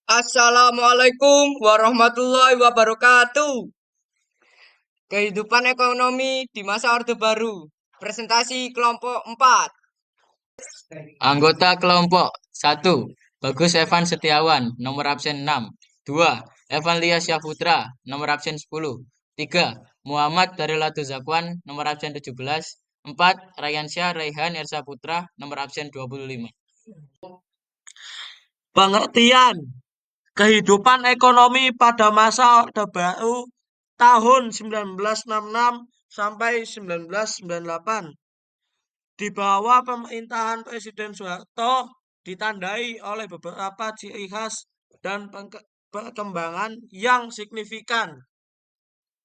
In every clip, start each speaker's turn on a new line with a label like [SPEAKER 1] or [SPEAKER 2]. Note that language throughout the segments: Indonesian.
[SPEAKER 1] Assalamualaikum warahmatullahi wabarakatuh. Kehidupan ekonomi di masa Orde Baru. Presentasi kelompok 4.
[SPEAKER 2] Anggota kelompok 1. Bagus Evan Setiawan, nomor absen 6. 2. Evan Lia Syahputra, nomor absen 10. 3. Muhammad Darilatu Zakwan, nomor absen 17. 4. Ryansyah Raihan Ersa Putra, nomor absen 25.
[SPEAKER 3] Pengertian kehidupan ekonomi pada masa Orde Baru tahun 1966 sampai 1998 di bawah pemerintahan Presiden Soeharto ditandai oleh beberapa ciri khas dan perkembangan yang signifikan.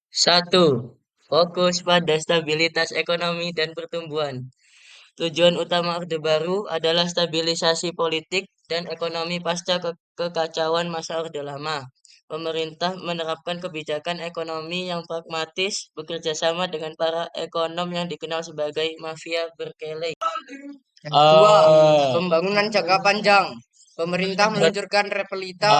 [SPEAKER 2] 1. Fokus pada stabilitas ekonomi dan pertumbuhan. Tujuan utama Orde Baru adalah stabilisasi politik dan ekonomi pasca kekacauan masa Orde Lama. Pemerintah menerapkan kebijakan ekonomi yang pragmatis, bekerja sama dengan para ekonom yang dikenal sebagai mafia berkele.
[SPEAKER 1] Dua, pembangunan jangka panjang. Pemerintah meluncurkan Repelita,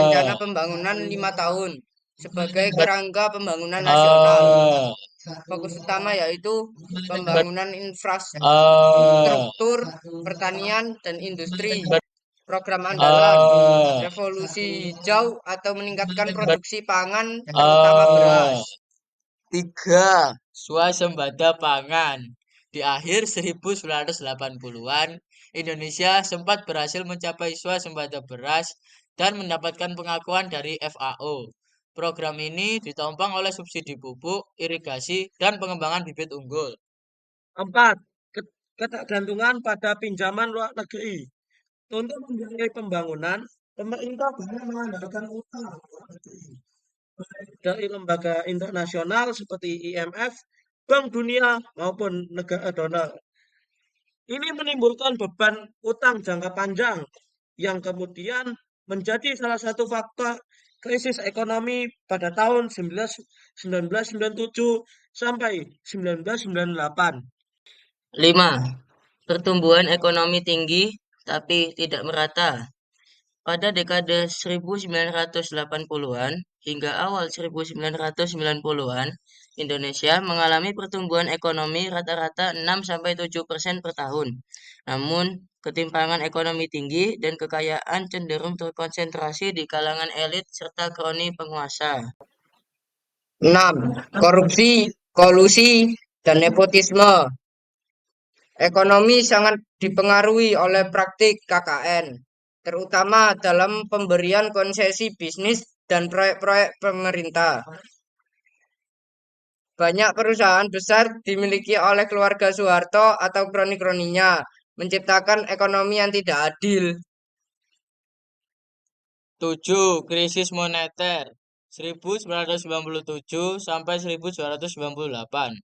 [SPEAKER 1] rencana pembangunan 5 tahun, sebagai kerangka pembangunan nasional. Fokus utama yaitu pembangunan infrastruktur, pertanian, dan industri. Program andalan, revolusi hijau atau meningkatkan produksi pangan, terutama beras.
[SPEAKER 2] 3. Swasembada pangan. Di akhir 1980-an, Indonesia sempat berhasil mencapai swasembada beras dan mendapatkan pengakuan dari FAO. Program ini ditopang oleh subsidi pupuk, irigasi, dan pengembangan bibit unggul.
[SPEAKER 3] 4. Ketergantungan pada pinjaman luar negeri. Untuk membiayai pembangunan, pemerintah banyak mengandalkan utang luar negeri dari lembaga internasional seperti IMF, Bank Dunia, maupun negara donor. Ini menimbulkan beban utang jangka panjang yang kemudian menjadi salah satu faktor krisis ekonomi pada tahun 1997 sampai 1998.
[SPEAKER 2] 5. Pertumbuhan ekonomi tinggi tapi tidak merata. Pada dekade 1980-an hingga awal 1990-an, Indonesia mengalami pertumbuhan ekonomi rata-rata 6-7% per tahun. Namun, ketimpangan ekonomi tinggi dan kekayaan cenderung terkonsentrasi di kalangan elit serta kroni penguasa.
[SPEAKER 1] 6. Korupsi, kolusi, dan nepotisme. Ekonomi sangat dipengaruhi oleh praktik KKN, terutama dalam pemberian konsesi bisnis dan proyek-proyek pemerintah. Banyak perusahaan besar dimiliki oleh keluarga Soeharto atau kroni-kroninya, menciptakan ekonomi yang tidak adil.
[SPEAKER 2] 7. Krisis moneter 1997 sampai 1998.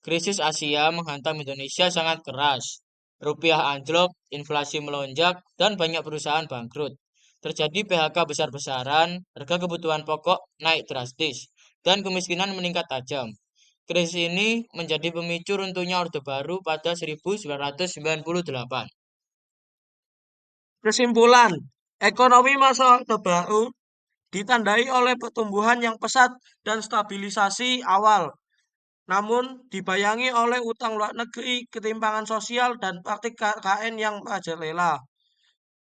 [SPEAKER 2] Krisis Asia menghantam Indonesia sangat keras. Rupiah anjlok, inflasi melonjak, dan banyak perusahaan bangkrut. Terjadi PHK besar-besaran, harga kebutuhan pokok naik drastis, dan kemiskinan meningkat tajam. Krisis ini menjadi pemicu runtuhnya Orde Baru pada 1998.
[SPEAKER 3] Kesimpulan, ekonomi masa Orde Baru ditandai oleh pertumbuhan yang pesat dan stabilisasi awal, namun dibayangi oleh utang luar negeri, ketimpangan sosial, dan praktik KKN yang merajalela.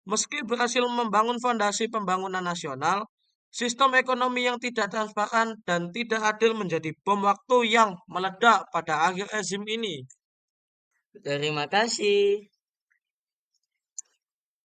[SPEAKER 3] Meski berhasil membangun fondasi pembangunan nasional, sistem ekonomi yang tidak transparan dan tidak adil menjadi bom waktu yang meledak pada akhir rezim ini.
[SPEAKER 2] Terima kasih.